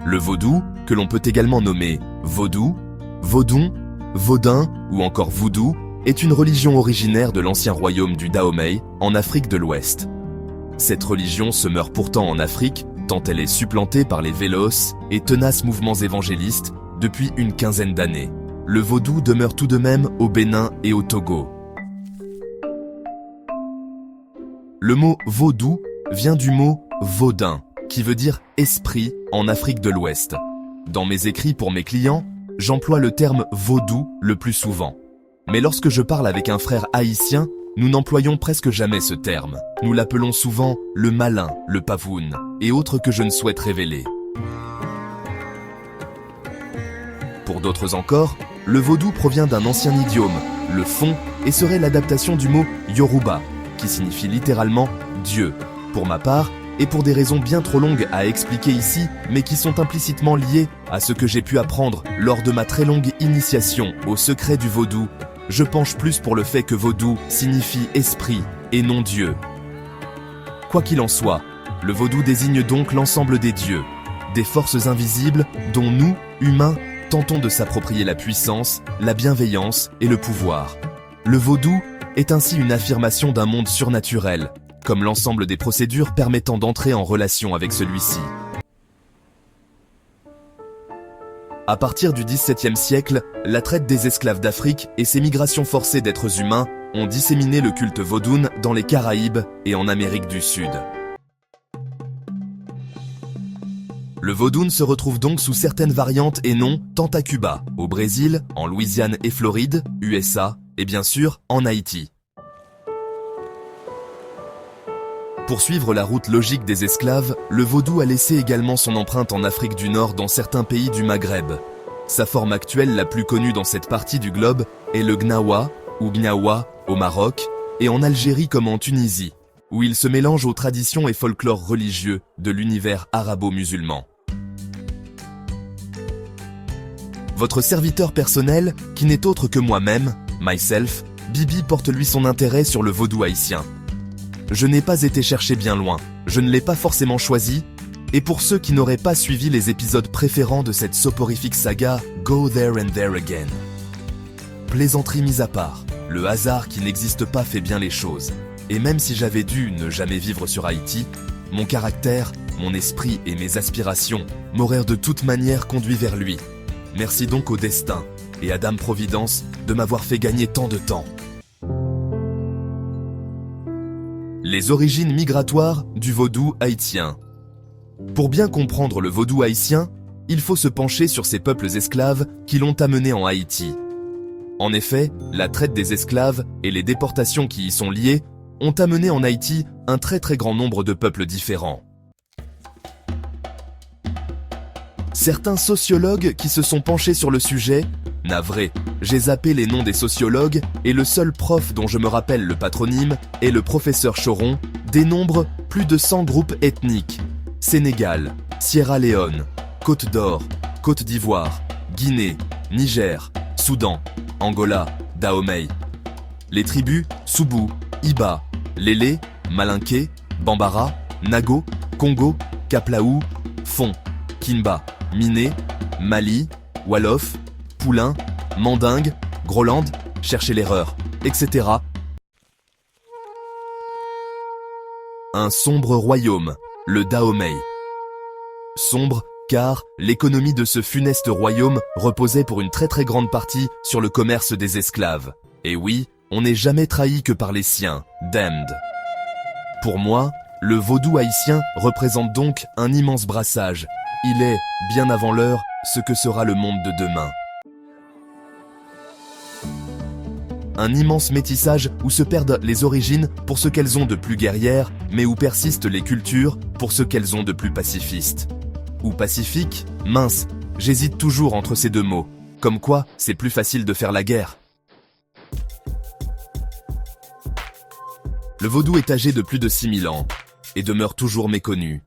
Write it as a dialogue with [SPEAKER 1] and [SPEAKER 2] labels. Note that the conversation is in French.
[SPEAKER 1] Le vaudou, que l'on peut également nommer vaudou, vaudon, vaudin ou encore voodoo, est une religion originaire de l'ancien royaume du Dahomey en Afrique de l'Ouest. Cette religion se meurt pourtant en Afrique, tant elle est supplantée par les véloces et tenaces mouvements évangélistes depuis une quinzaine d'années. Le vaudou demeure tout de même au Bénin et au Togo. Le mot vaudou vient du mot vaudin, qui veut dire esprit en Afrique de l'Ouest. Dans mes écrits pour mes clients, j'emploie le terme vaudou le plus souvent. Mais lorsque je parle avec un frère haïtien, nous n'employons presque jamais ce terme. Nous l'appelons souvent le malin, le pavoun, et autres que je ne souhaite révéler. Pour d'autres encore, le vaudou provient d'un ancien idiome, le fon, et serait l'adaptation du mot Yoruba, qui signifie littéralement Dieu. Pour ma part, et pour des raisons bien trop longues à expliquer ici, mais qui sont implicitement liées à ce que j'ai pu apprendre lors de ma très longue initiation au secret du vaudou, je penche plus pour le fait que vaudou signifie esprit et non Dieu. Quoi qu'il en soit, le vaudou désigne donc l'ensemble des dieux, des forces invisibles dont nous, humains, tentons de s'approprier la puissance, la bienveillance et le pouvoir. Le vaudou est ainsi une affirmation d'un monde surnaturel, comme l'ensemble des procédures permettant d'entrer en relation avec celui-ci. À partir du XVIIe siècle, la traite des esclaves d'Afrique et ses migrations forcées d'êtres humains ont disséminé le culte vaudoun dans les Caraïbes et en Amérique du Sud. Le vaudoun se retrouve donc sous certaines variantes et noms tant à Cuba, au Brésil, en Louisiane et Floride, USA, et bien sûr en Haïti. Pour suivre la route logique des esclaves, le vaudou a laissé également son empreinte en Afrique du Nord dans certains pays du Maghreb. Sa forme actuelle la plus connue dans cette partie du globe est le gnawa ou gnawa au Maroc et en Algérie comme en Tunisie, où il se mélange aux traditions et folklore religieux de l'univers arabo-musulman. Votre serviteur personnel, qui n'est autre que moi-même, myself, Bibi porte lui son intérêt sur le vaudou haïtien. Je n'ai pas été chercher bien loin, je ne l'ai pas forcément choisi, et pour ceux qui n'auraient pas suivi les épisodes préférents de cette soporifique saga Go There and There Again. Plaisanterie mise à part, le hasard qui n'existe pas fait bien les choses, et même si j'avais dû ne jamais vivre sur Haïti, mon caractère, mon esprit et mes aspirations m'auraient de toute manière conduit vers lui. Merci donc au destin et à Dame Providence de m'avoir fait gagner tant de temps. Les origines migratoires du vaudou haïtien. Pour bien comprendre le vaudou haïtien, il faut se pencher sur ces peuples esclaves qui l'ont amené en Haïti. En effet, la traite des esclaves et les déportations qui y sont liées ont amené en Haïti un très grand nombre de peuples différents. Certains sociologues qui se sont penchés sur le sujet, navré, j'ai zappé les noms des sociologues et le seul prof dont je me rappelle le patronyme est le professeur Choron, dénombre plus de 100 groupes ethniques. Sénégal, Sierra Leone, Côte d'Or, Côte d'Ivoire, Guinée, Niger, Soudan, Angola, Dahomey. Les tribus Soubou, Iba, Lélé, Malinké, Bambara, Nago, Congo, Kaplaou, Fon, Kimba, Miné, Mali, Wolof, Poulain, Mandingue, Groland, cherchez l'erreur, etc. Un sombre royaume, le Dahomey. Sombre, car l'économie de ce funeste royaume reposait pour une très grande partie sur le commerce des esclaves. Et oui, on n'est jamais trahi que par les siens, damned. Pour moi, le vaudou haïtien représente donc un immense brassage. Il est, bien avant l'heure, ce que sera le monde de demain. Un immense métissage où se perdent les origines pour ce qu'elles ont de plus guerrières, mais où persistent les cultures pour ce qu'elles ont de plus pacifistes. Ou pacifique, mince, j'hésite toujours entre ces deux mots. Comme quoi, c'est plus facile de faire la guerre. Le vaudou est âgé de plus de 6000 ans et demeure toujours méconnu.